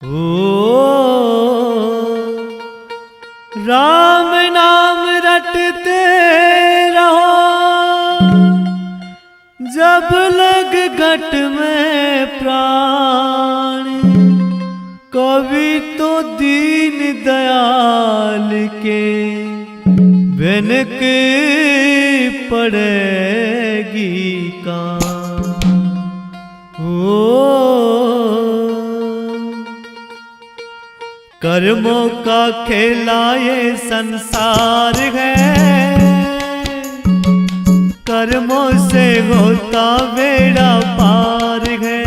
ओ राम नाम रटते रहो, जब लग घट में प्राण। कभी तो दीन दयाल के भनक पड़ेगी कान। कर्मों का खेला ये संसार है, कर्मों से होता बेड़ा पार है।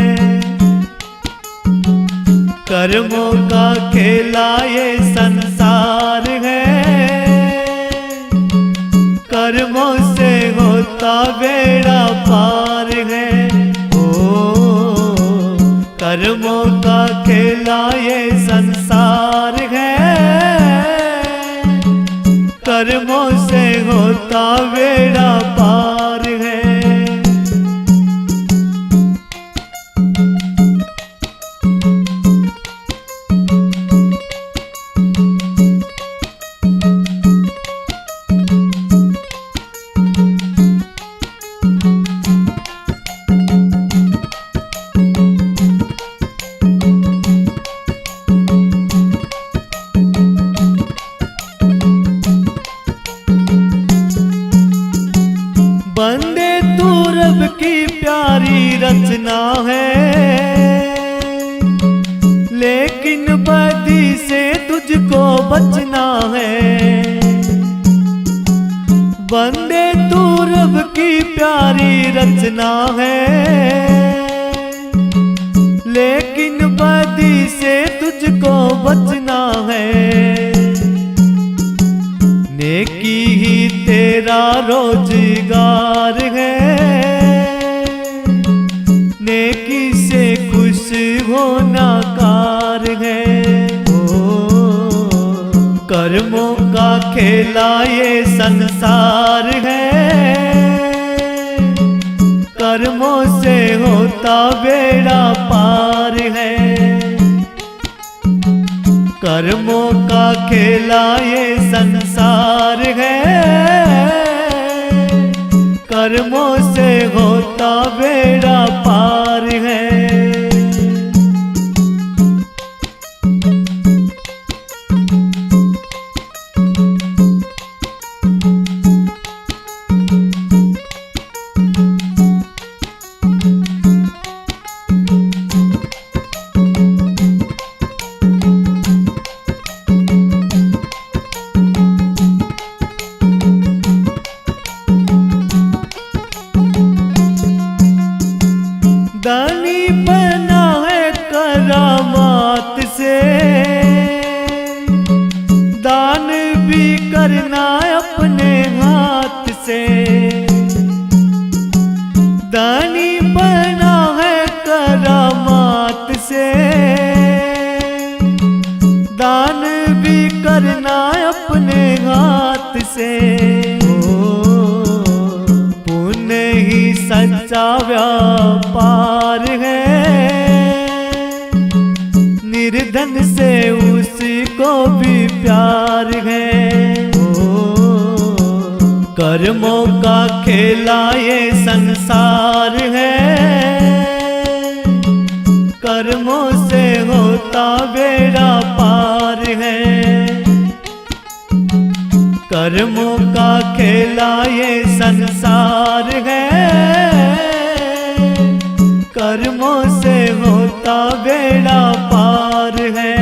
कर्मों का खेला ये संसार है, कर्मों से होता बेड़ा पार है। कर्मों का खेला ये संसार है, कर्मों से होता बेड़ा पार है। बंदे तू रब की प्यारी रचना है, लेकिन बदी से तुझको बचना है। बंदे तू रब की प्यारी रचना है, लेकिन बदी से तुझको बचना है। नेकी ही तेरा रोजगार है, नेकी से खुश होना कार है। कर्मों का खेला ये संसार है, कर्मों से होता बेड़ा पार है। कर्मों का खेला ये संसार है, कर्मों से होता बेड़ा पार है। दानी बना है करामात से, दान भी करना अपने हाथ से। दानी बना है करामात से, दान भी करना अपने हाथ से। पुण्य ही सच्चा व्यापार है, निर्धन से उसको भी प्यार है। कर्मों का खेला ये संसार है, कर्मों से होता बेड़ा पार है। कर्मों का खेला ये संसार है, कर्मों से होता बेड़ा पार है।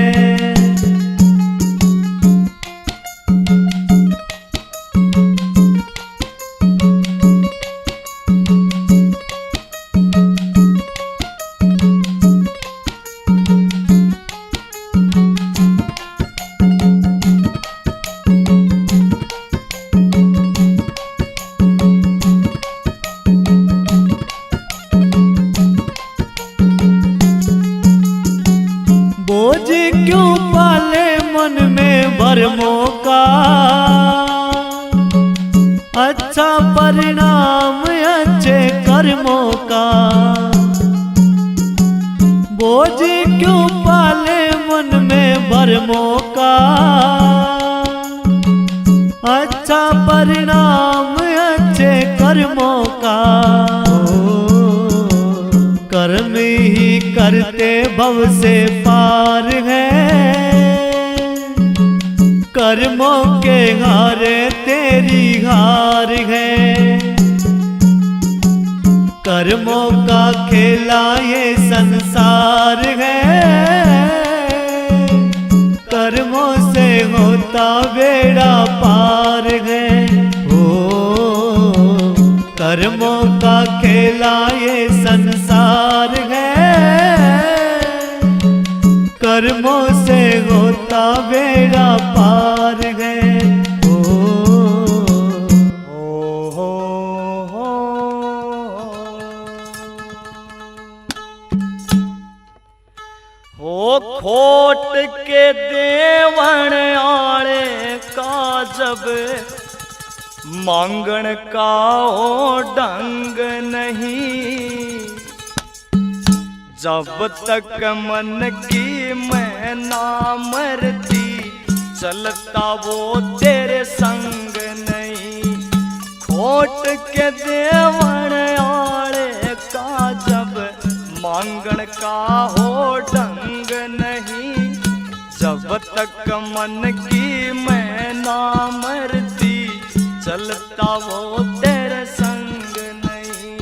बोझ क्यों पाले मन में भरमों का, अच्छा परिणाम अच्छे कर्मों का। बोझ क्यों पाले कर्मों का अच्छा परिणाम अच्छे कर्मों का। कर्म ही करते भव से पार है, कर्मों के हारे तेरी हार है। कर्मों का खेला ये संसार है, कर्मों से होता बेड़ा पार है। ओ कर्मों का खेला ये संसार है, कर्मों से होता बेड़ा पार है। हो खोट के देवण आले का जब मांगण का हो ढंग नहीं। जब तक मन की मैं ना मरती चलता वो तेरे संग नहीं। खोट के देवण आले का जब मांगण का हो ढंग नहीं। जब तक मन की मैं ना मरती चलता वो तेरे संग नहीं।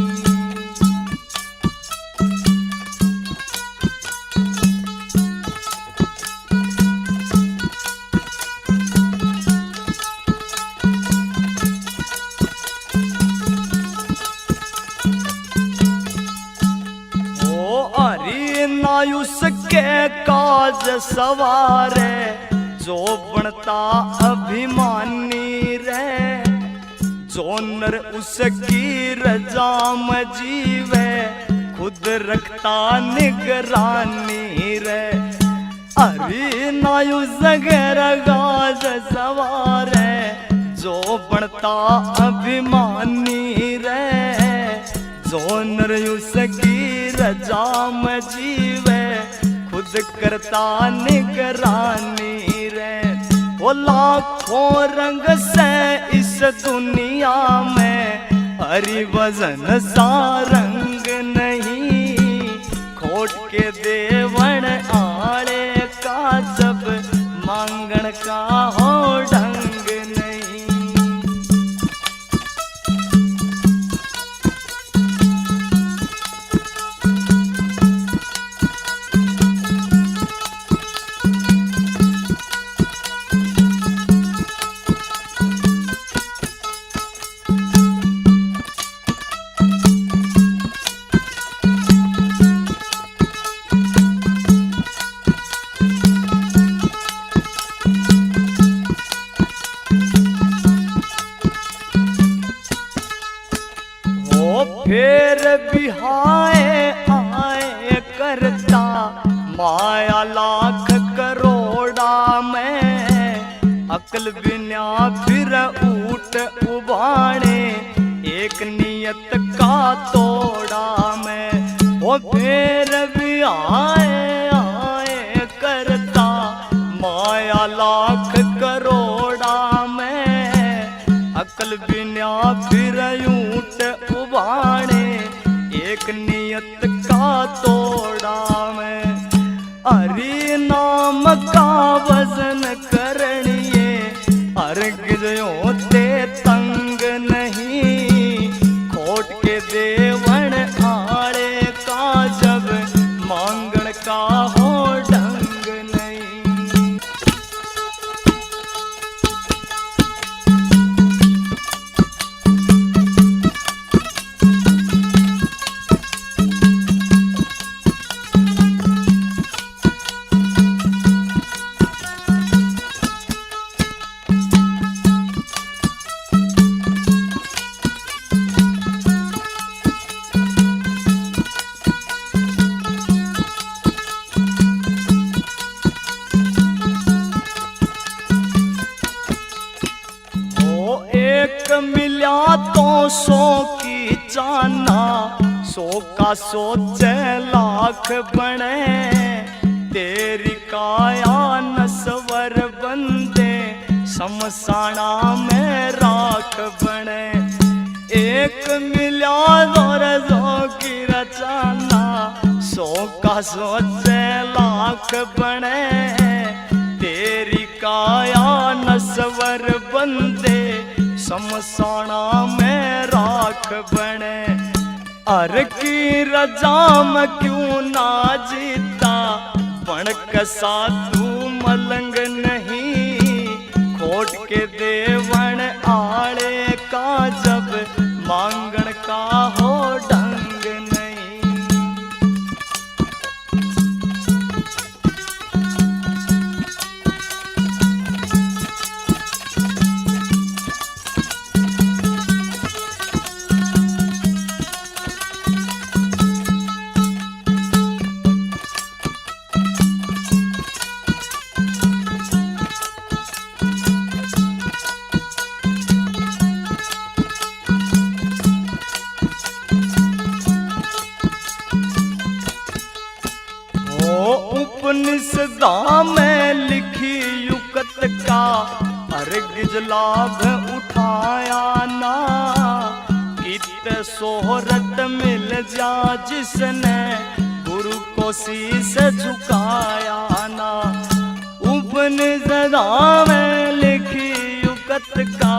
नायुस के काज सवारे जो बनता अभिमानी रे। जो नर उसकी रजा में जीवे खुद रखता निगरानी रे। अरे नायुस के काज सवारे जो बनता अभिमानी रे। जो नर उसकी रजा में जीवे खुद करता निगरानी रे। वो लाखों रंग से इस दुनिया में हरि वजन सा रंग नहीं। खोट के देवण आले का जब मांगण का हो ढंग नहीं। फिर बिहाए आए करता माया लाख करोड़ा में। अकल बिना फिर ऊट उबाणे एक नियत का तोड़ा में। वो फिर बिहाए आए करता माया लाख करोड़ा में। अकल बिना फिर ऊट उबाणे एक नियत का तोड़ा में। हरि नाम का वजन करनिए अर्घ ते तंग नहीं। खोट के देवण आले का जब मांगण का हो ढंग नहीं। मिला तो 100 की जाना 100 का 100 लाख बने। तेरी काया नस्वर बंदे शमशाना में राख बने। एक मिल्या और दो की रचाना 100 का 100 लाख बने। तेरी काया नस्वर बंदे शमशाना में राख बने। अर की रजा में क्यों ना जीता पण कसा तू मलंग नहीं। खोट के देवण आड़े का जब मांगण का हो ढंग नहीं। उपनिषदा में लिखी युकत का अर्घ्य लाभ उठाया ना। कित सोहरत मिल जा जिसने गुरु को शीश झुकाया ना। उपनिषदा में लिखी युकत का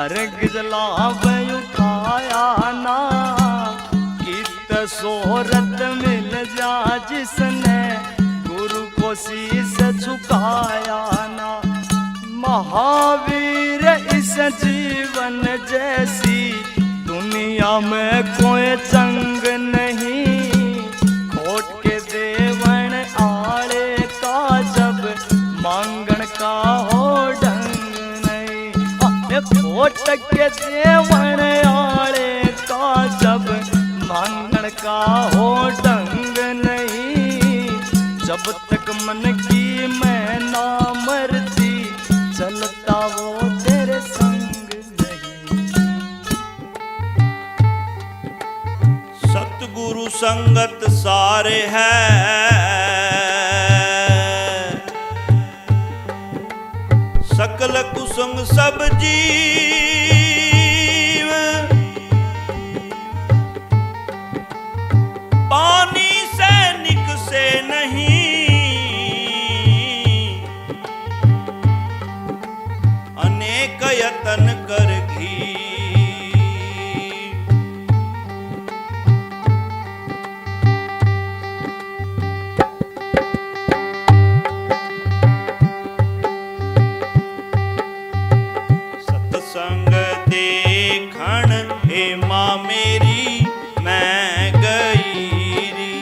अर्घ्य लाभ उठाया ना। कित सोहरत मिल जा जिसने गुरु को शीश झुकाया ना। महावीर इस जीवन जैसी दुनिया में कोई जंग नहीं। खोट के देवण आड़े का जब मांगण का हो ढंग नहीं। खोट के देवण आड़े का जब मांगण का हो ढंग नहीं। जब तक मन की मैं ना मरती चलता वो तेरे संग नहीं। सतगुरु संगत सारे है सकल कुसंग सब जीव। पानी सैनिक से नहीं अनेक यतन कर घी। सत्संग देखण हे माँ मेरी मैं गई री।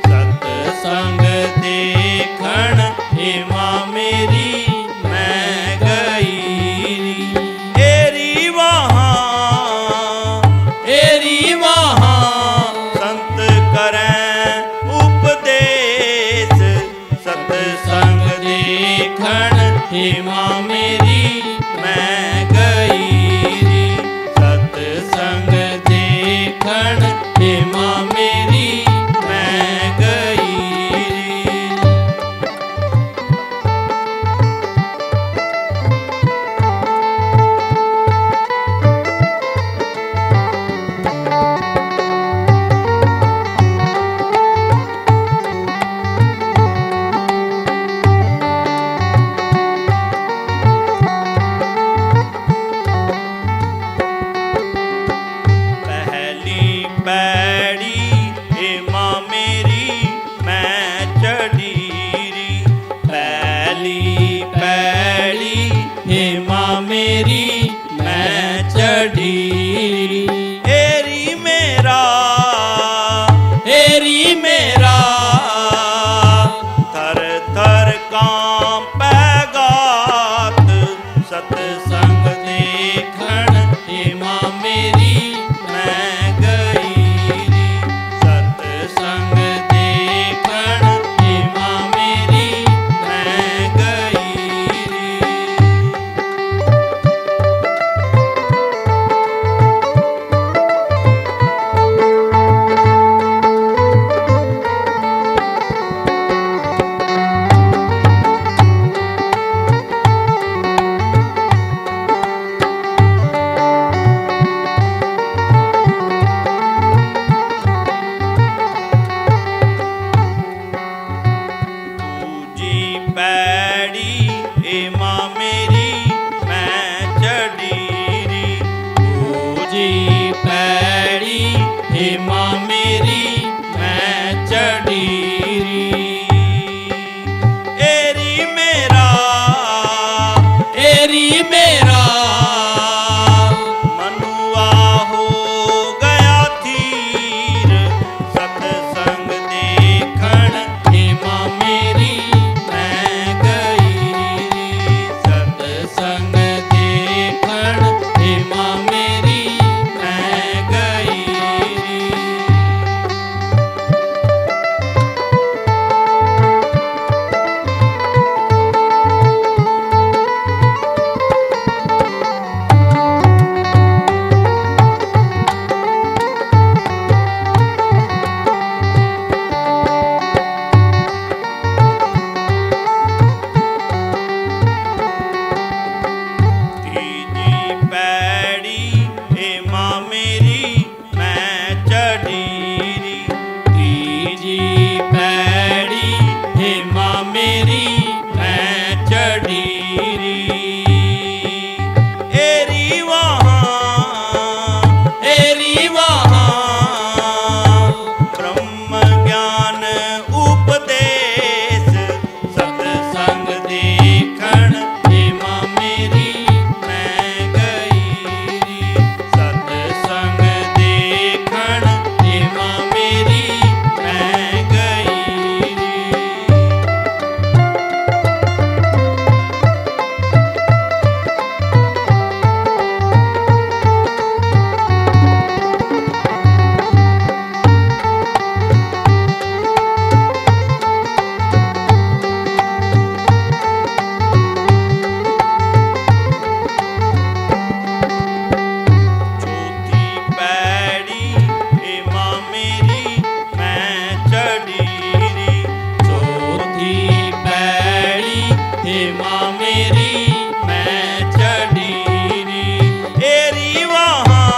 सत्संग देखण हे माँ मेरी मैं गई री। एरी वहाँ संत करें उपदेश। सत्संग देखण हे माँ मेरी मैं गई री। सत्संग देखण हे माँ मेरी मैं गई री। पहली पैड़ी हे माँ मेरी मैं चढ़ी री। पहली पैड़ी हे माँ मेरी मैं चढ़ी री। एरी मेरा थर थर कांपे गात। सत्संग देखण हे माँ मेरी मैं गई री। सत्संग देखण हे माँ मेरी मैं गई री। पैड़ी हे माँ मेरी मैं चढ़ीरी। दूजी पैड़ी हे माँ मेरी मैं चढ़ीरी। एरी मेरा मनुआ हो गया थीर, सतसंग देखण हे माँ मेरी मैं गई। सतसंग देखण हे माँ मेरी मैं गई। तीजी पैड़ी हे माँ मेरी मैं चढ़ीरी। तीजी पैड़ी हे माँ मेरी मैं चढ़ीरी। एरी वहाँ ब्रह्म ज्ञान उपदेश, सतसंग देखण हे माँ मेरी मैं गई। सतसंग देखण हे माँ मेरी मैं गई। चौथी पैड़ी हे माँ मेरी मैं चढ़ीरी। चौथी पैड़ी हे माँ मेरी मैं चढ़ीरी। एरी वहाँ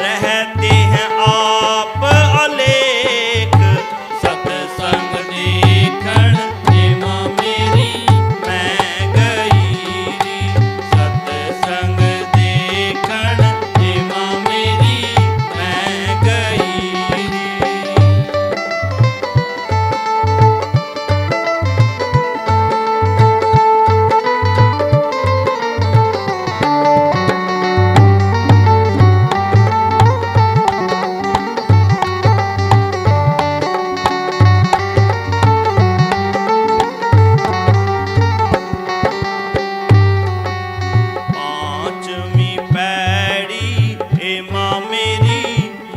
रहते हैं आप अलेख, सतसंग देखण हे माँ मेरी मैं गई। सतसंग देखण हे माँ मेरी मैं गई। पांचवी पैड़ी हे माँ मेरी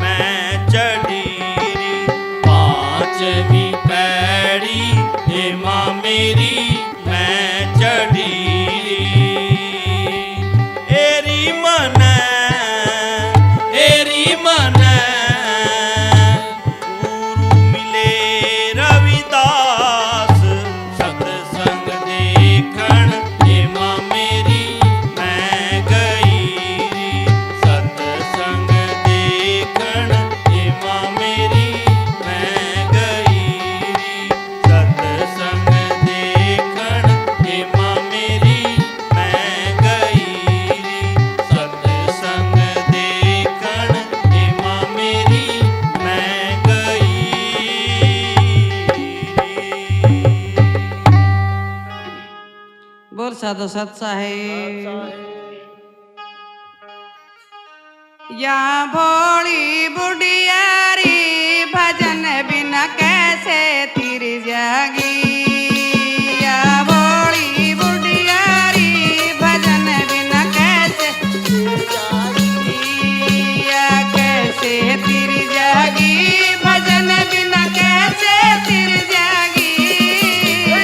मैं चढ़ीरी। पांचवी पैड़ी हे माँ मेरी मैं चढ़ीरी। एरी मन गुरु मिले रविदास, सतसंग देखण हे माँ मेरी मैं गई। सतसंग देखण हे माँ मेरी मैं गई। सतसंग देखण हे माँ मेरी मैं गई। सतसंग देखण हे माँ मेरी मैं गई। बोल साधु सत साहेब। या भोली बुढ़ियारी भजन बिना कैसे तिर जागी। या भोली बुढ़ियारी भजन बिना कैसे तिर जागी। या कैसे तिर जागी भजन बिना कैसे तिर जागी।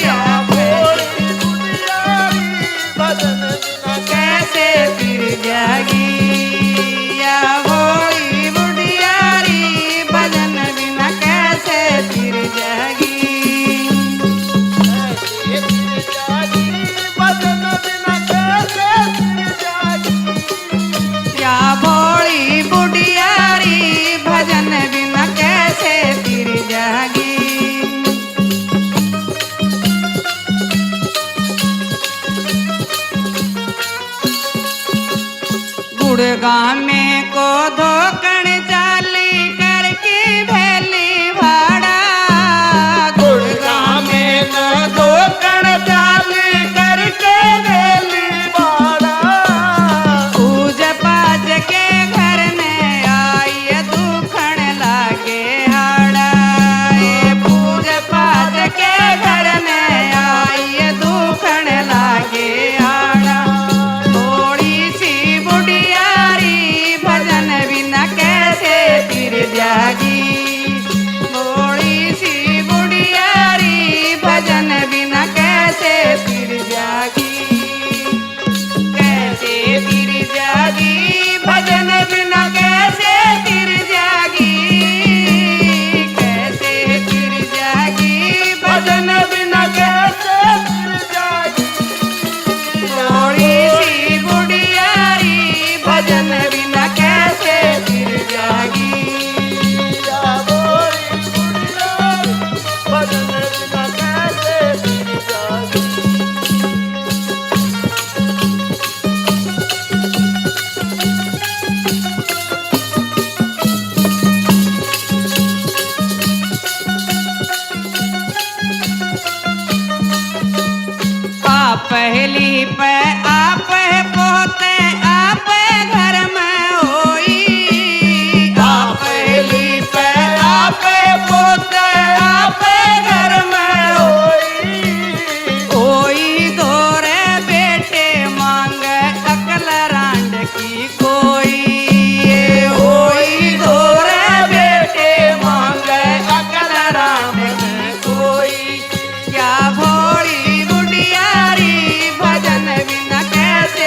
या भोली कैसे तिर जागी। या भोली बुढ़ियारी भजन बिना कैसे गुड़गामे को धोकण चाली करके भेली भाड़ा गुड़गामे को धोकण चाली करके भेली भाड़ा पूज पाज के घर में आई दुखण लागे हाड़ा ये पूज पाज के घर में आई दुखण लागे हाड़ा थोड़ी सी बुढ़ियारी भजन बिना कैसे फिर जागी थोड़ी सी बुढ़ियारी भजन बिना कैसे फिर जागी कैसे फिर जागी भजन बिना कैसे फिर जागी कैसे फिर जागी भजन बिना कैसे फिर जागी थोड़ी सी बुढ़ियारी भजन बिना कैसे फिर जागी भजन बिना कैसे फिर जागी आप पहली पे आप पोते आप घर में होई आप पहली पे आप पोते आप घर में होई दोरे बेटे मांग अकल रांड की कोई ये होई दोरे बेटे मांग अकल रांड की कोई क्या भोली बुढ़ियारी भजन बिना कैसे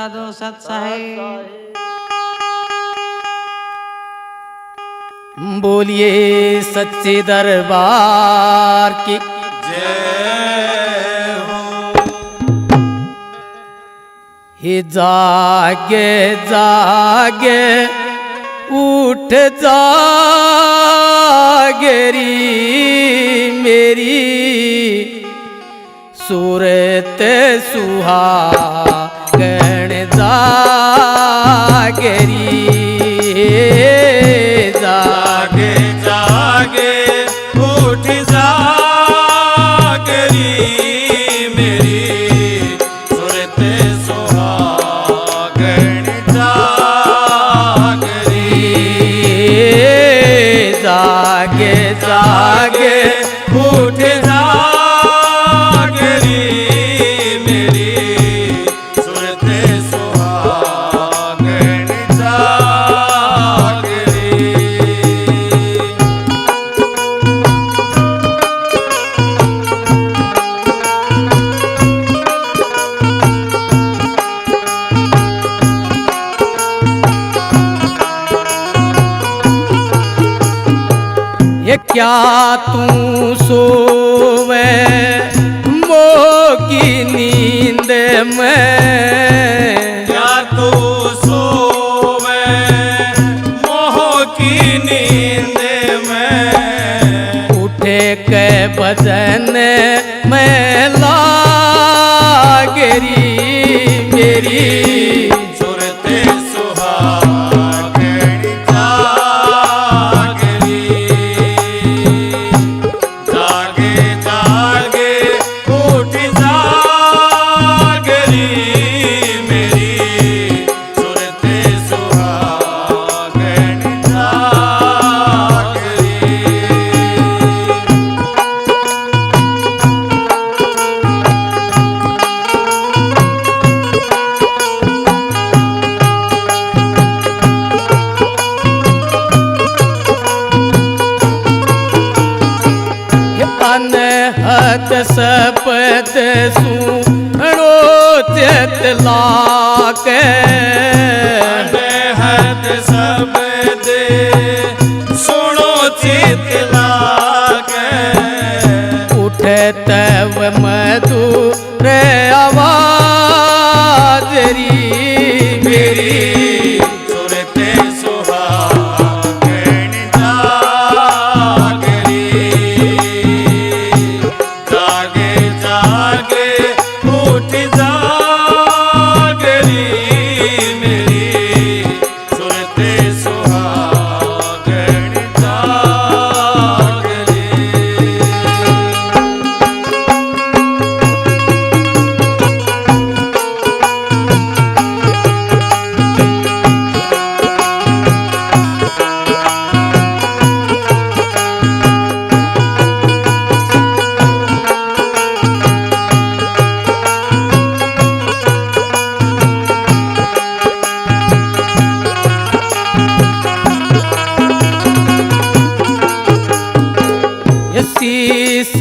साधु सत साहिब। बोलिए सच्चे दरबार की जय हो। हे जागे जागे उठ जागरी मेरी सूरत सुहागण जागरी। जागे जागे उठ जागरी मेरी सूरत सुहागण जागरी। जागे जागे उठ जागरी मेरी सूरत सुहागण जागरी। ये क्या तू सोवे मोगी नींद में। क्या तू सोवे मोह की नींद में। उठे के बदन में लागरी मेरी सूरत सुहागण जागरी। जागे जागे उठ जागरी मेरी सूरत सुहागण जागरी। अनहद सपद सुनो चित लाके। अनहद शब्द सुनो चित लागे। उठे तव मधुर आवाजरी मेरी सूरत सुहागण जागरी। जागे जागे उठ जागरी मेरी सूरत सुहागण जागरी। शीस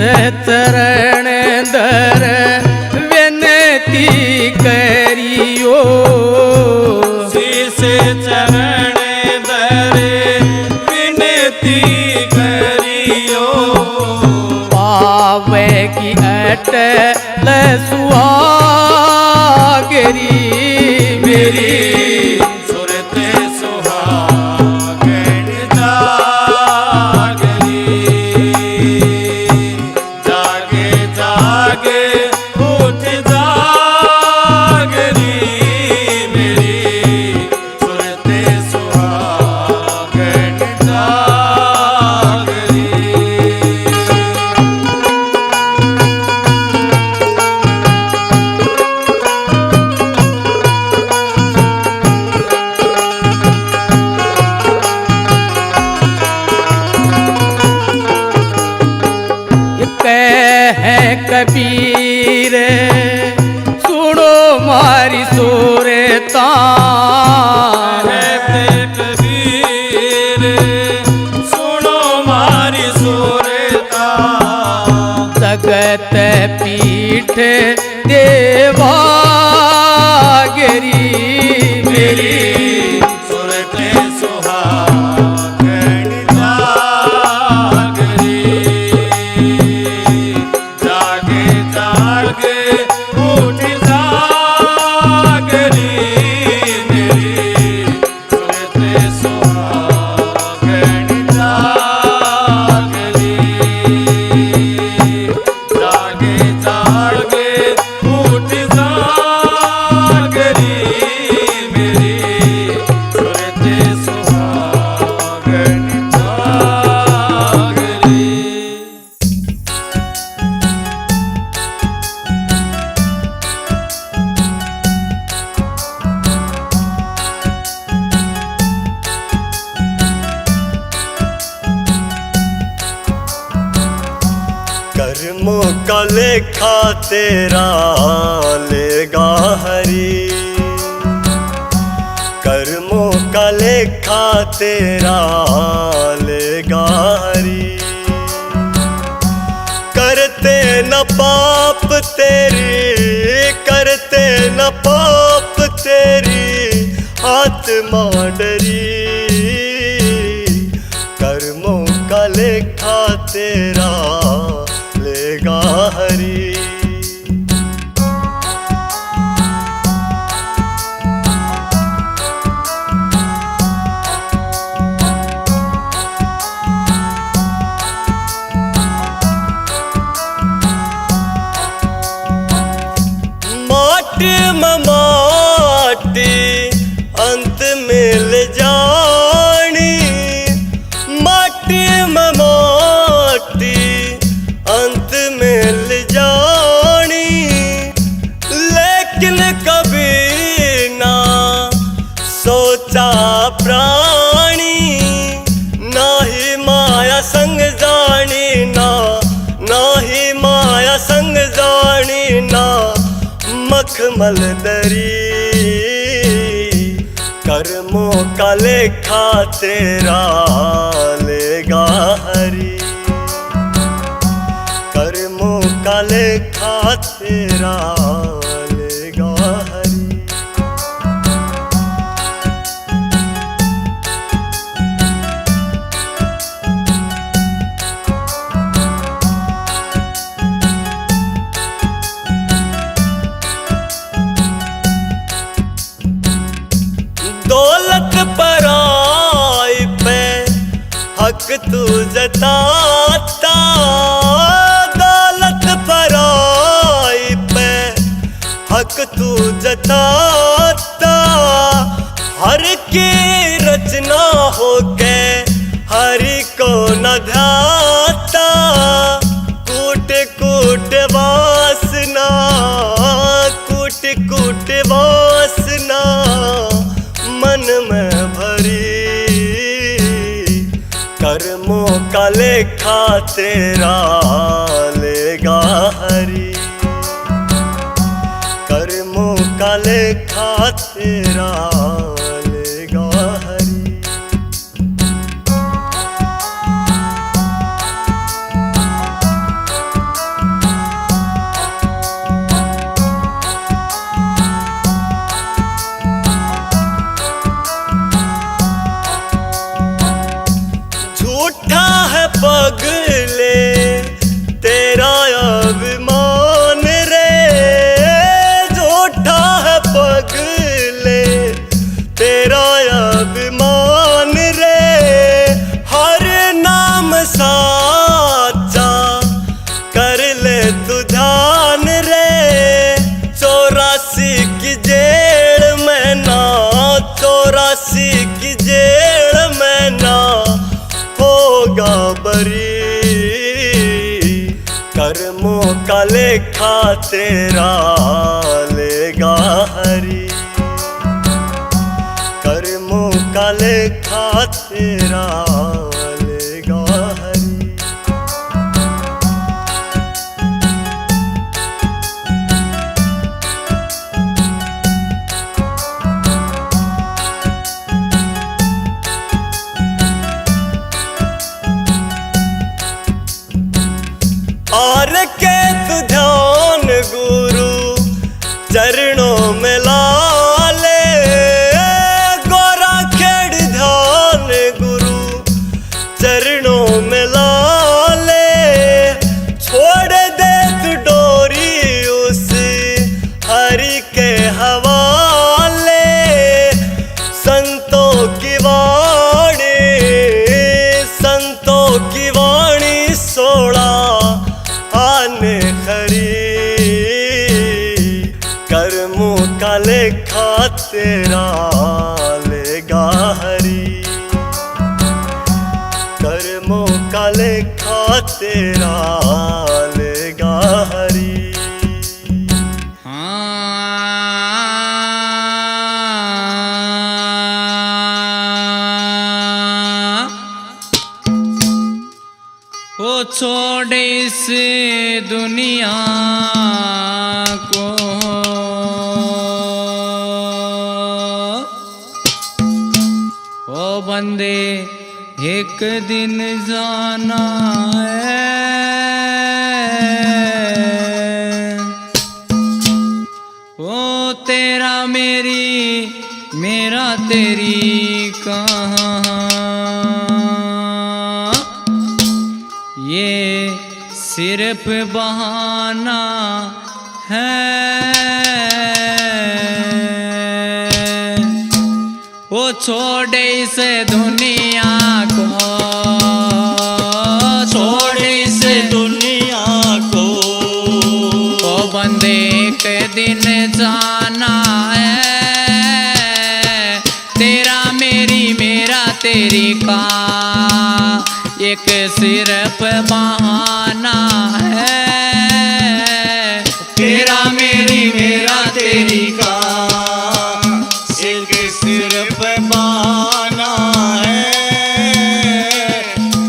चरण दर विनती करियो। शीस चरण दरे विनती करियो। पावे की अटल सुहागरी मेरी सूरत सुहागण जागरी। जागे जागे उठ जागरी मेरी सूरत सुहागण जागरी। है कबीर सुनो मारी सोरता। कबीर सुनो मारी सुरता। जगत पीठ देवागरी कर्मों का लेखा तेरा लेगा हरि, कर्मों का लेखा तेरा लेगा हरि। करते न पाप तेरी, करते न पाप तेरी आत्मा डरी, कर्मों का लेखा तेरा लेगा हरि। माटी में माटी अंत मिल जानी, माटी में माटी अंत मिल जानी। लेकिन कभी ना सोचा प्राणी, ना ही माया संग जानी ना, ना ही माया संग जानी ना मखमल दरी। कर्मों का लेखा तेरा लेगा हरि, कर्मों का लेखा तेरा लेगा हरि। दौलत पराई पे हक तू जताता, दौलत पराई पे हक तू जताता। हर की रचना हो के हरि को न ध्याता, कूट कूट वासना, कूट कूट वासना मन में भरी। कर्मों का लेखा तेरा लेगा हरि, कर्मों का लेखा तेरा लेगा हरि। झूठा है पगले तेरा अभिमान रे, झूठा है पगले तेरा अभिमान रे। हर नाम साचा कर ले तू ध्यान रे, 84 की जेल में ना, 84 की जेल में ना होगा बरी। कर्मों का लेखा तेरा लेगा हरि, कर्मों का लेखा तेरा लेगा हरि। और के तू ध्यान गुरु चरणों में ला ले, गोरा खेड़ ध्यान गुरु चरणों में ला ले। छोड़ दे तू डोरी उस हरि के हवाले, संतों की वाणी, संतों की वाणी 16 आने खरी। कर्मों का लेखा तेरा लेगा हरि, कर्मों का लेखा तेरा लेगा हरि। ओ छोड़ छोड़ इस दुनिया को, ओ बंदे एक दिन जाना है। ओ तेरा मेरी मेरा तेरी कहाँ, ये सिर्फ बहाना है। वो छोड़ इस दुनिया को, छोड़ इस दुनिया को, ओ बंदे एक दिन जाना है। तेरा मेरी मेरा तेरी का एक सिर्फ बहाना है। तेरा मेरी मेरा तेरी का एक सिर्फ बहाना है।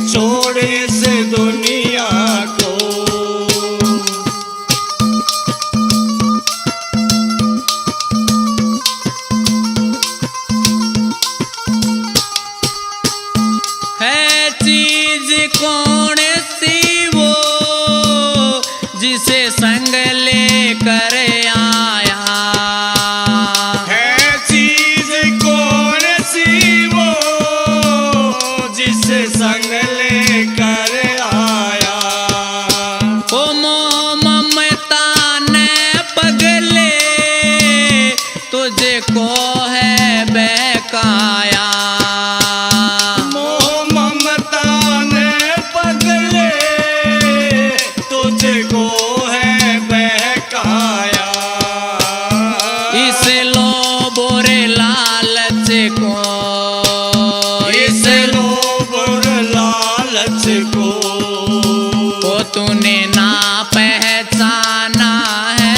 छोड़ इस दुनिया को। है चीज कौन सी वो जिसे संग लेकर आया, है चीज कौन सी वो जिसे संग लेकर आया। ओ मोह ममता ने पगले तुझको है बहकाया। मोह ममता ने पगले तुझको है बहकाया। इस लोभ और लालच को, इस लोभ और लालच को, वो तूने ना पहचाना है।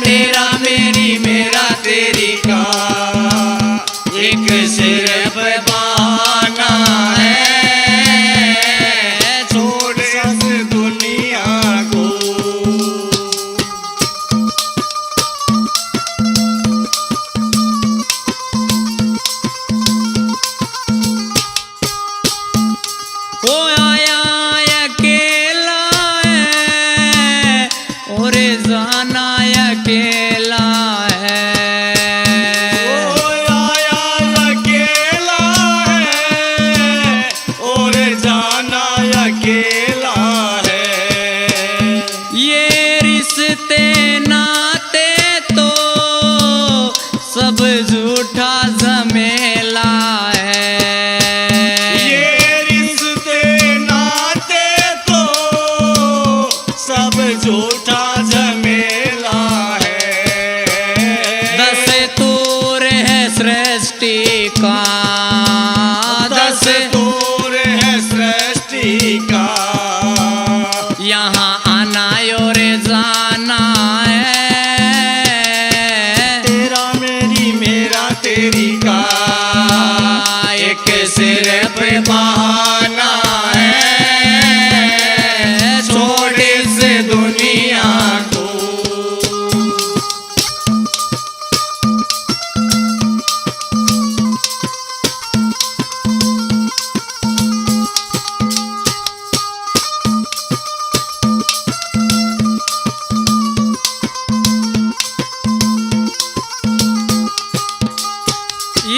तेरा मेरी मेरा तेरी का एक सिर्फ बहाना है। छोड़ इस दुनिया को। वो आया अकेला है और जाना अकेला है। ओ आया अकेला है और जाना अकेला है। ये रिश्ते नाते तो सब झूठा झमेला है। ये रिश्ते नाते तो सब झूठा झमेला है। दस्तूर है सृष्टि का, दस्तूर है सृष्टि का। यहाँ आना और जाना है। तेरा मेरी मेरा तेरी का एक सिर्फ बहाना है। छोड़ इस दुनिया को।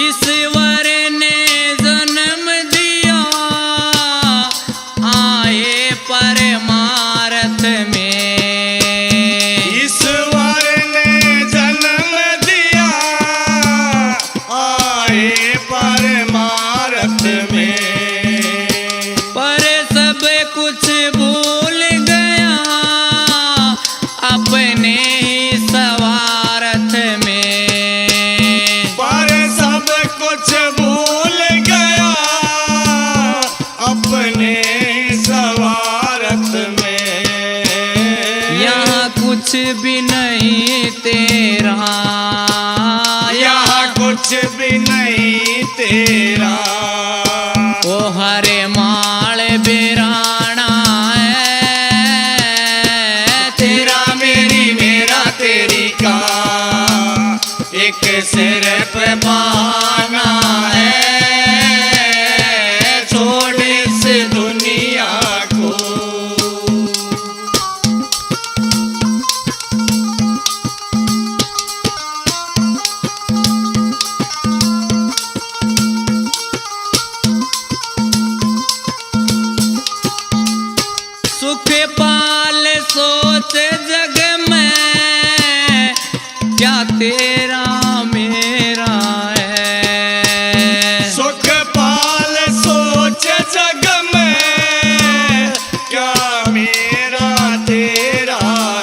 ईश्वर ने जन्म दिया आए परमार्थ में। ईश्वर ने जन्म दिया आए परमार्थ में। पर सब कुछ भूल गया अपने ही स्वार्थ में। पर सब कुछ भूल गया अपने स्वार्थ में। यहाँ कुछ भी नहीं तेरा, यहाँ कुछ भी नहीं तेरा। ओ हरे माल बेरा एक सिर पे पाना है, छोड़ इस दुनिया को। सुख पाल सोच जग में, क्या तेरा मेरा है। सुख पाल सोच जग में, क्या मेरा तेरा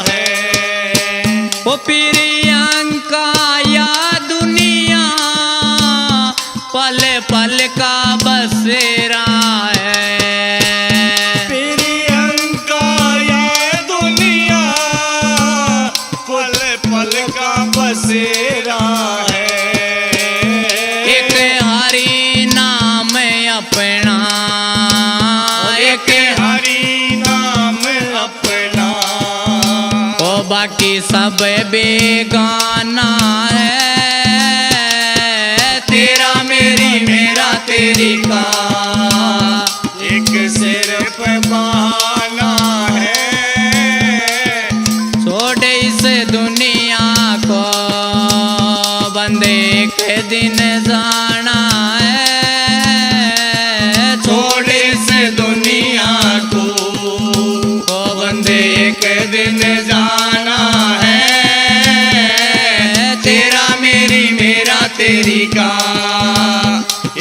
है। ओ प्रियंका या दुनिया, पल पल का बसेरा है। प्रियंका ये दुनिया, पल पल का बसेरा है। एक हरि नाम अपना, एक हरि नाम अपना, ओ बाकी सब बेगाना है। तेरा मेरी मेरा तेरी का, एक सिर पे बहाना है। छोड़ इस दुनिया को, बंदे एक दिन जाना है। छोड़ इस दुनिया को, ओ बंदे एक दिन जाना है। तेरा मेरी मेरा तेरी का,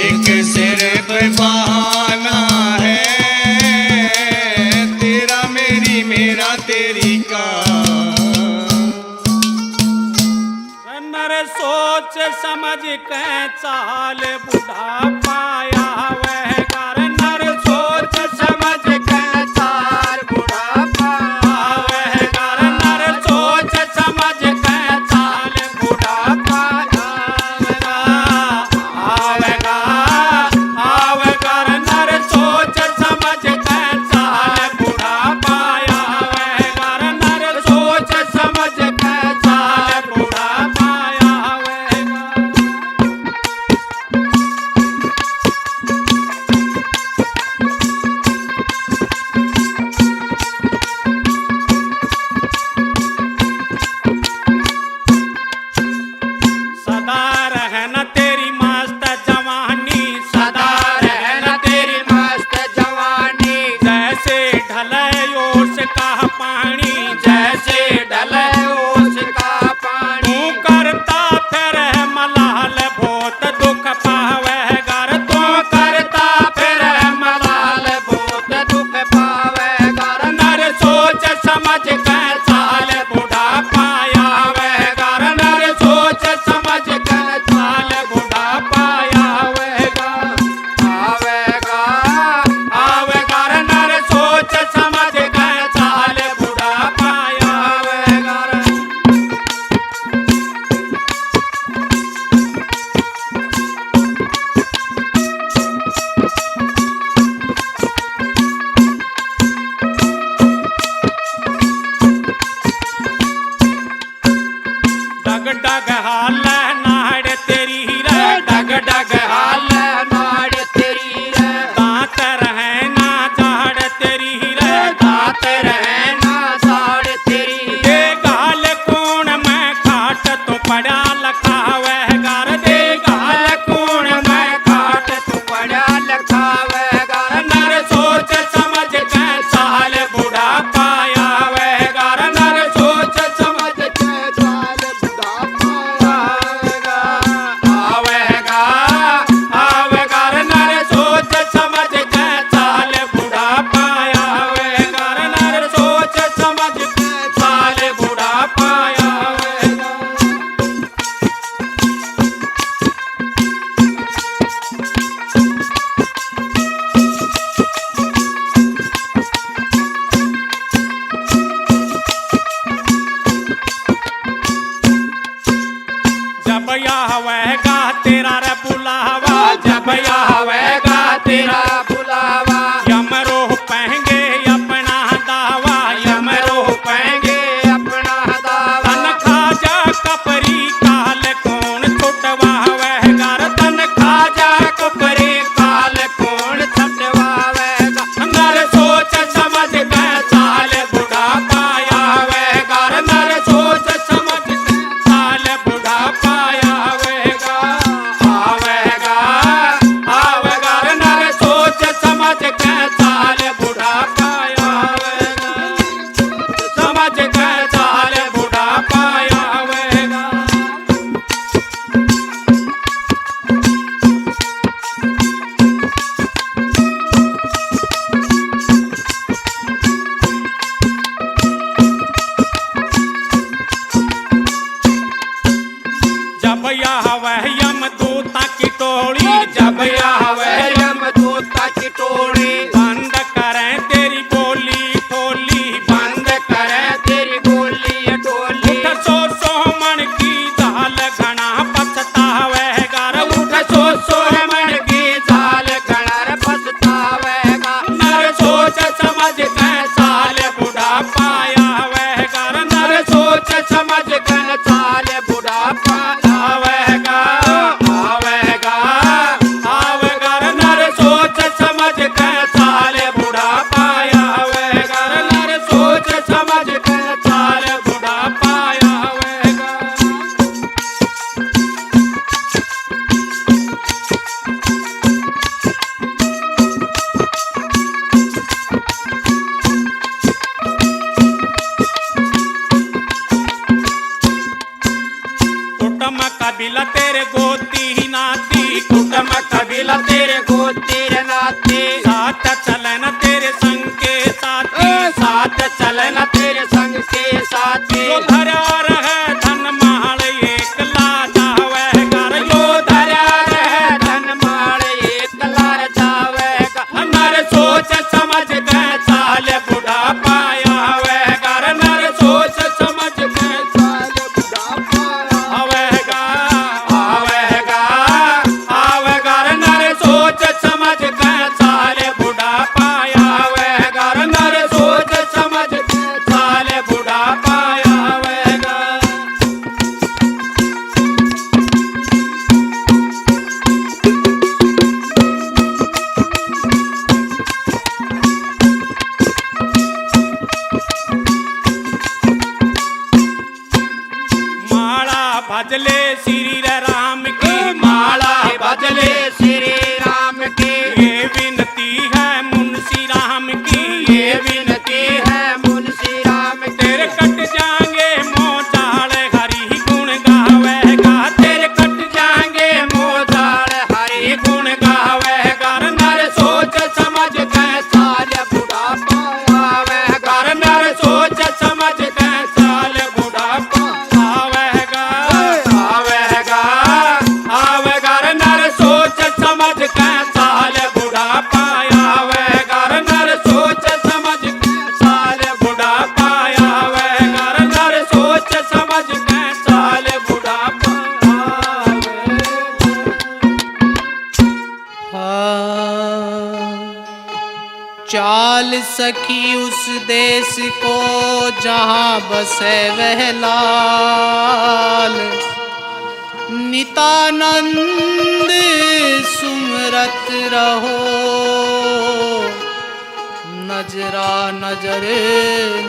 एक सिर पे बहाना है। तेरा मेरी मेरा तेरी का। नर सोच समझ के चाल बुढ़ा पाया वह कर। नर सोच समझ के चाल बुढ़ा पाया वह कर। नर सोच समझ के चाल बुढ़ा पाया आवेगा आवेगा। नर सोच समझ के चाल बुढ़ा पाया वह कर। नर सोच समझ के चाल बुढ़ा पाया आवेगा। सदा रहना तेरी मस्त जवानी, सदा रहना तेरी मस्त जवानी। जैसे ढले ओस का पानी, जैसे ढले ओस का पानी। तू करता फिर मलाल बहुत दुख पावे घर। तू करता फिर मलाल बहुत दुख पावे घर। नर सोच समझ के चाल बुढ़ा पाया वह घर। नर सोच समझ के चाल बुढ़ा पाया वह घर। आवेगा आवेगा। नर सोच समझ के चाल बुढ़ा पाया वह घर। तेरे नाते साथ चले न तेरे संग के साथी साथ चलना तेरे संग के साथी जो धरा रहे धन माल एक लाजा वह घर यो धरा रहे धन माल एक लार जावेगा नर सोच समझ के चाल बुढ़ा पाया वह घर नर सोच समझ के साल बुढ़ापा आवेगा आवेगा आवेगा नर सोच समझ के चाल बुढ़ा पाया वह घर नर सोच समझ के चाल बुढ़ा पाया आवेगा माला भजले श्री राम की माला बदले श्री राम की ये विनती है मुंशी राम की ये विनती है मुंशी राम की तेरे कट जाएंगे मोचाल हरि गुण गावेगा तेरे कट जाएंगे मोदाल हरि गुण गावेगा नर सोच समझ के साल बुढ़ापा आवेगा कर नर सोच समझ के चाल बुढ़ापा आवेगा आवेगा आवेगा नर सोच समझ के चाल बुढ़ापा आवेगा नर सोच समझ के चाल बुढ़ापा आवेगा नर सोच समझ के चाल बुढ़ापा चाल सखी उस देश को जहाँ बसे वह लाल नितानंद सुमरत रहो नजरा नजर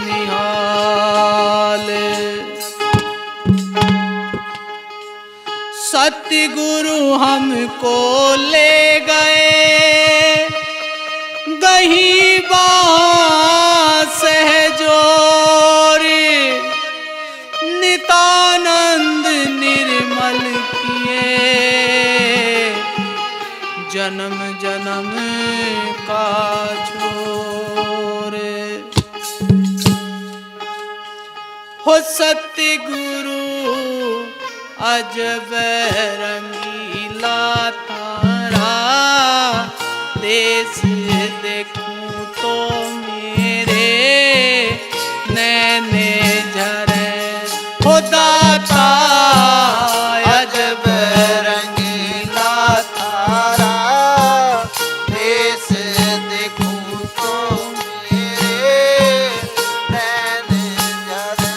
निहाल सतगुरु हमको ले गए गही सहजोर नितानंद निर्मल किए जन्म जन्म का छोर हो सतगुरु अजब रंगीला तारा देश देखूं तो मेरे नैने झरे हो दाता अजब रंगीला तारा देश देखूं तो मेरे नैने झरे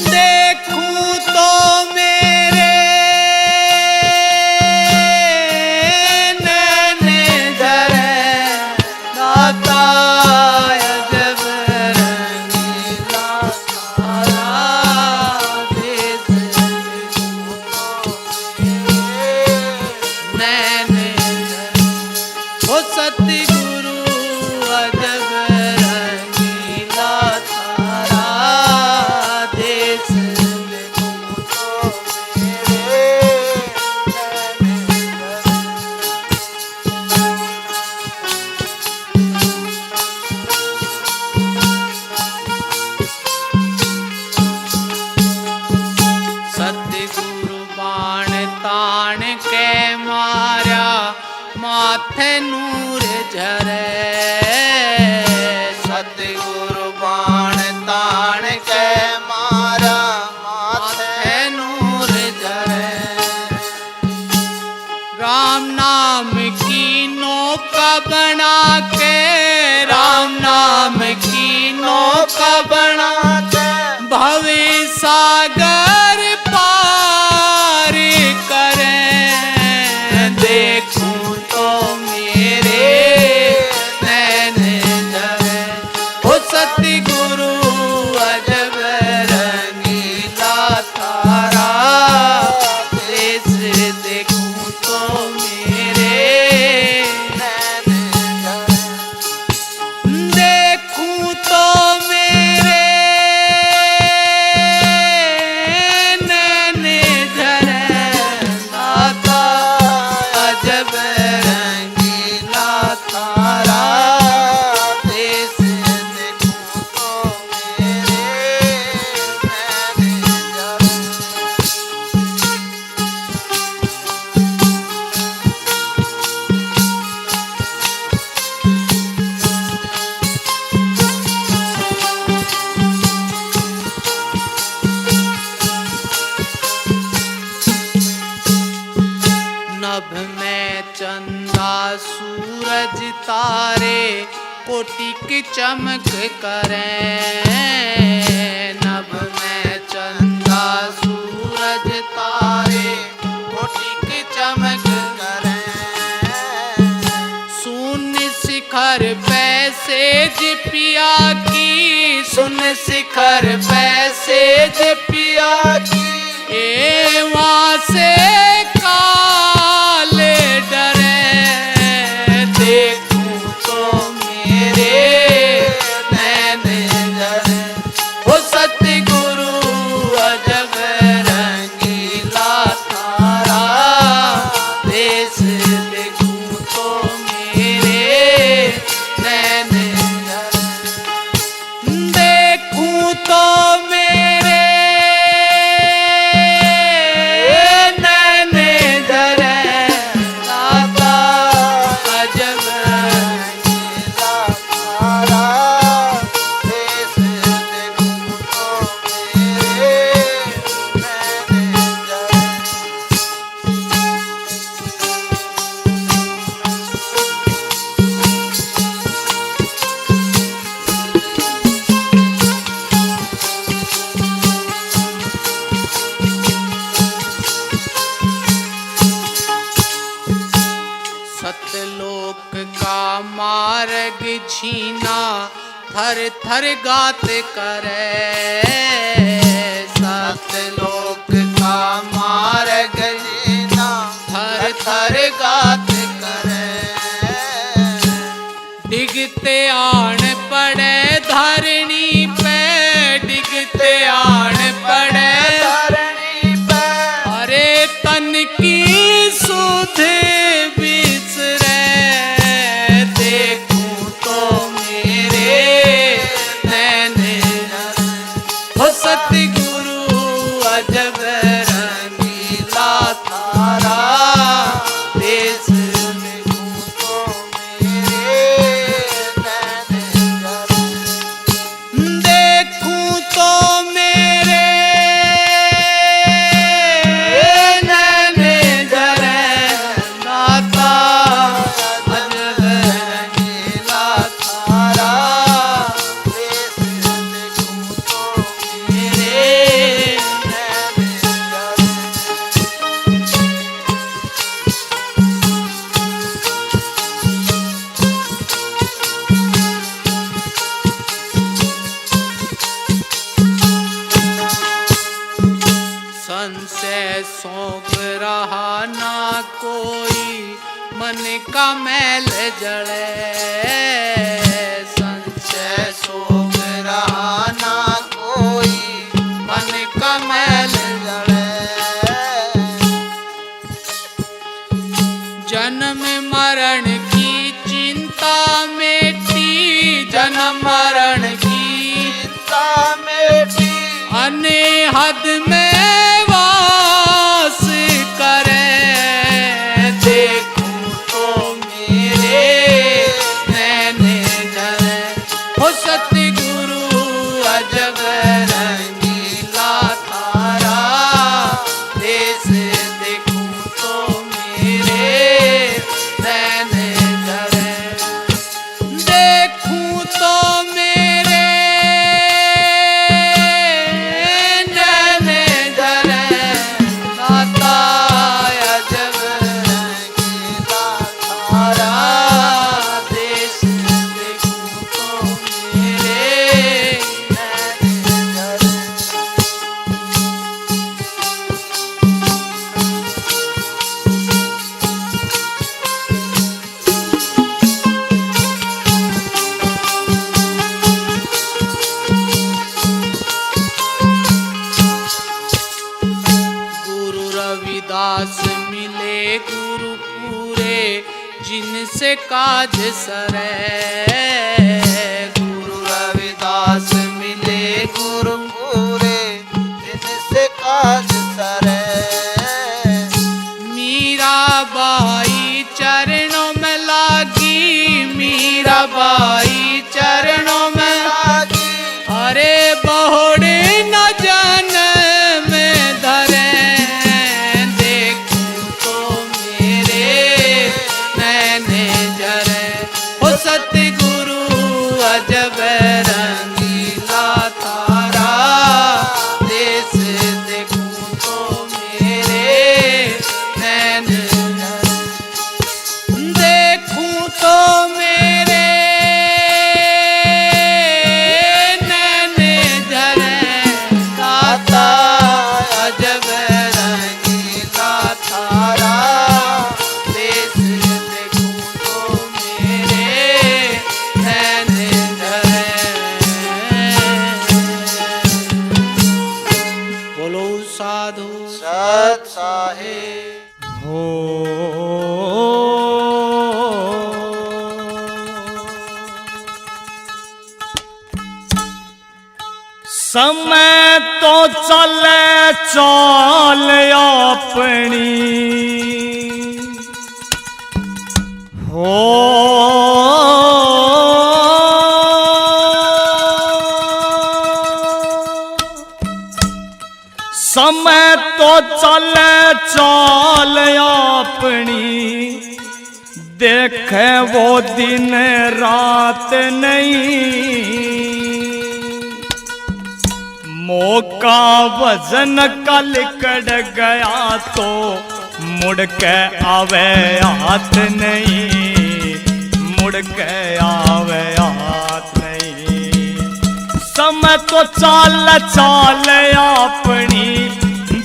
देखूं तो मेरे नैने झरे दाता अजब रंगीला तारा देश देखूं तो मेरे नैने झरे हो सतगुरु अजब रंगीला तारा देश देखूं तो मेरे नैने झरे सतगुरु बाण ताण के मारा माथे नूर झरे सतगुरु बाण ताण के मारा माथे नूर झरे राम नाम की नौका बना के राम नाम की नौका बना के भवे सागर पार करें देखूं तो मेरे नैने झरे हो तारे कोटि की चमक करें, नभ में चंदा सूरज तारे कोटि की चमक करें। सुन शिखर पैसे पिया की, सुन शिखर पैसे पिया की, ए वहाँ से काले डरे, देखूं तो मेरे नैन जरे। ओ सतगुरु अजब रंगीला तारा, देश देखूं तो मेरे नैन जरे, देखूं तो मेरे सतलोक का मार्ग छीना, थर थर गात करे, सतलोक का मार्ग छीना, थर थर गात करे। डिगते आन पड़े धरणी पे, डिगते आन पड़े धरणी पे, अरे तन की सुध सतगुरु अजब रंगीला तारा, देश देखूं तो मेरे नैन जरे, देखूं तो मेरे नैन जरे, नाता अजब रंगीला तारा, देश देखूं तो संशय सौंप रहा ना कोई, मन का मैल जड़े, संशय सौंप रहा ना कोई, मन का मैल जड़े। जन्म मरण की चिंता मेटी, जन्म मरण की चिंता मेटी, अनेहद में वास करे, देखूं तो मेरे नैन जरे। हो सतगुरु अजब रंगीला तारा, देश देखूं तो मेरे नैन जरे, देखूं तो मेरे दास मिले गुरु पूरे, जिनसे काज सरे, गुरु रविदास मिले गुरु पूरे, जिनसे काज सरे। मीराबाई चरणों में लागी, मीराबाई चरणों में लागी, अरे बहुड़े न जन में धरे, देखूं तो मेरे नैन जरे। समय तो चले चाल अपनी हो समय तो चले चाल अपनी देखे वो दिन रात नहीं मौका वजन कल कड़ गया तो मुड़ के आवे हाथ नहीं मुड़ के आवे हाथ नहीं समय तो चाल चाल अपनी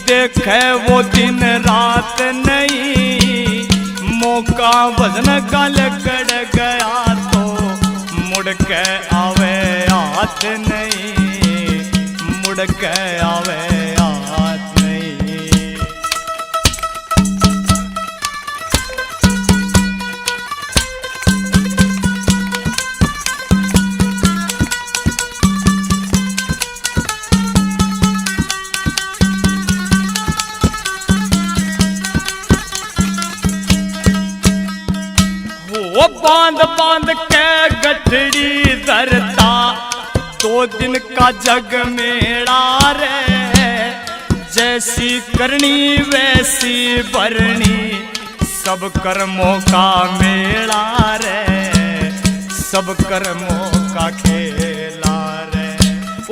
देखे वो दिन रात नहीं मौका वजन कल कड़ गया तो मुड़ के आवे हाथ नहीं मुड़ के आवे हाथ नहीं वो बांध बांध के गठड़ी धरता 2 दिन का जग मेड़ा रे जैसी करनी वैसी भरनी सब कर्मों का मेला रे सब कर्मों का खेला रे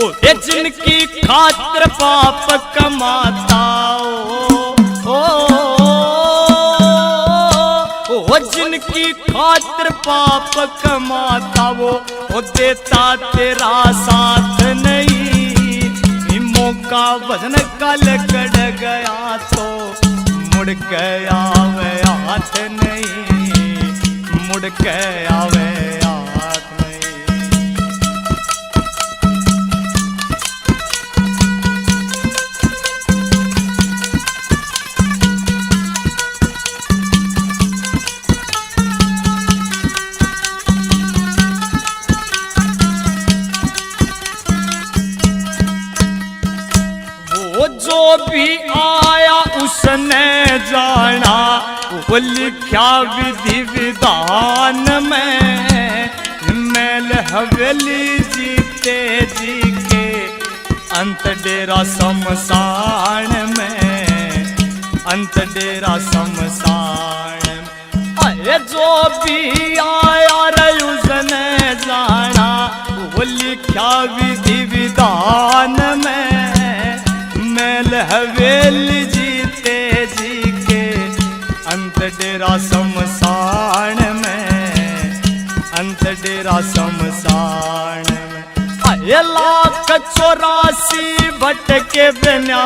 ओ ये जिनकी खातिर पाप कमाता ओ जिनकी खातिर पाप कमाता वो देता तेरा साथ नहीं मौका वजन कल कड़ गया तो मुड़ के आवे हाथ नहीं मुड़ के आवे हाथ नहीं जो भी आया उसने जाना वो लिखा विधि विधान में मैल हवेली जीते जी के अंत डेरा शमशान में अंत डेरा शमशान में अरे जो भी आया रे उसने जाना वो लिखा विधि विधान में मैल हवेली जीते जी के अंत डेरा शमशान में अंत डेरा शमशान में आए 1,84 भटके बिना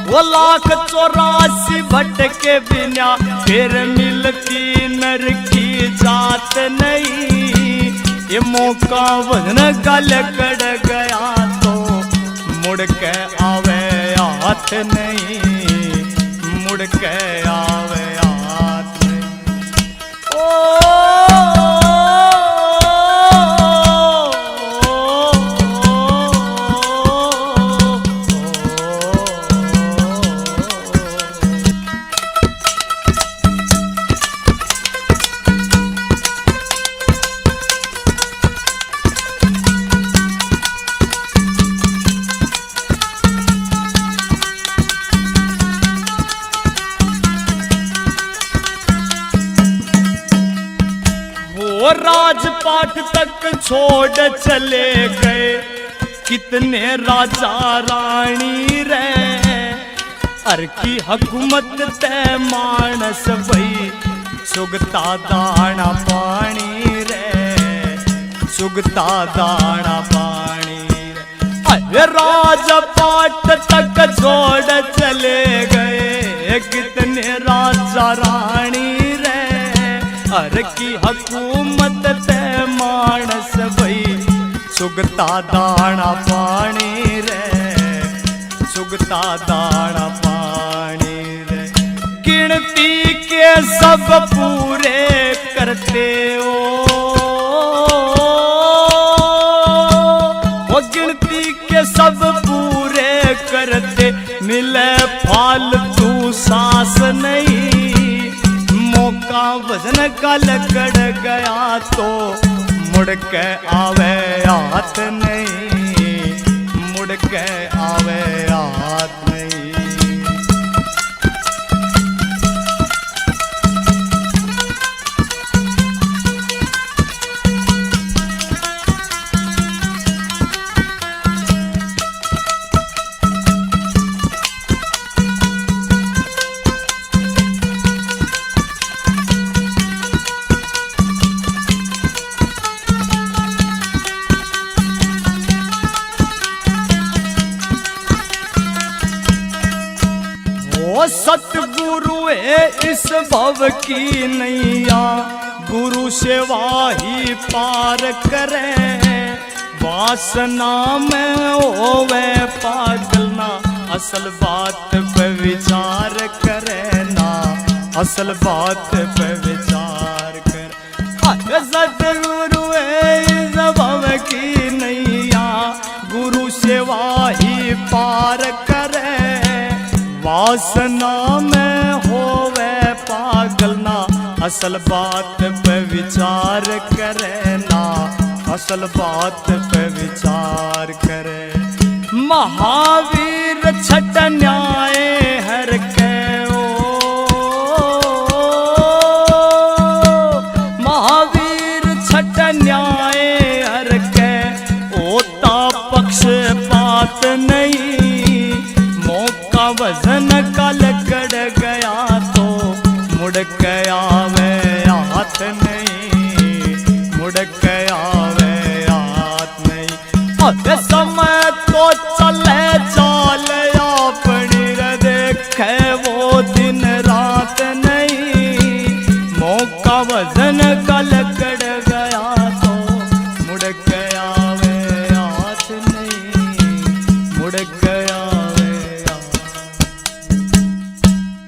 वो 1,84 भटके बिना फिर मिलती नर की जात नहीं ये मौका वजन गल कड़ गया तो मुड़ के आवे हाथ नहीं मुड़ के आवे हाथ नहीं राजपाट तक छोड़ चले गए कितने राजा रानी रे अर की हुकूमत ते मानस भई सुगता दाना पानी रे सुगता दाना पानी रे अरे राजपाट तक छोड़ चले गए कितने राजा रानी रे हर की हुकूमत ते मानस भई सुगता दाना पानी रे सुगता दाना पानी रे गिनती के सब पूरे करते हो वजन का लकड़ गया तो मुड़ के आवे हाथ नहीं, मुड़ के आवे हाथ नहीं। ओ सतगुरु है इस भव की नैया, गुरु सेवा ही पार करे। वासना में होवे पागल ना, असल बात पे विचार करे ना, असल बात पे विचार करे। सतगुरु है इस भव की नैया, गुरु सेवा ही पार करे। वासना में होवे पागल ना, असल बात पे विचार करे ना, असल बात पे विचार करे। महावीर छठ न्याय हर के महावीर छठ न्याय हर के, ओता पक्षपात नहीं। मौका वजन का लकड़ गया तो मुड़ के आवे हाथ नहीं, मुड़ के आवे हाथ नहीं। समय तो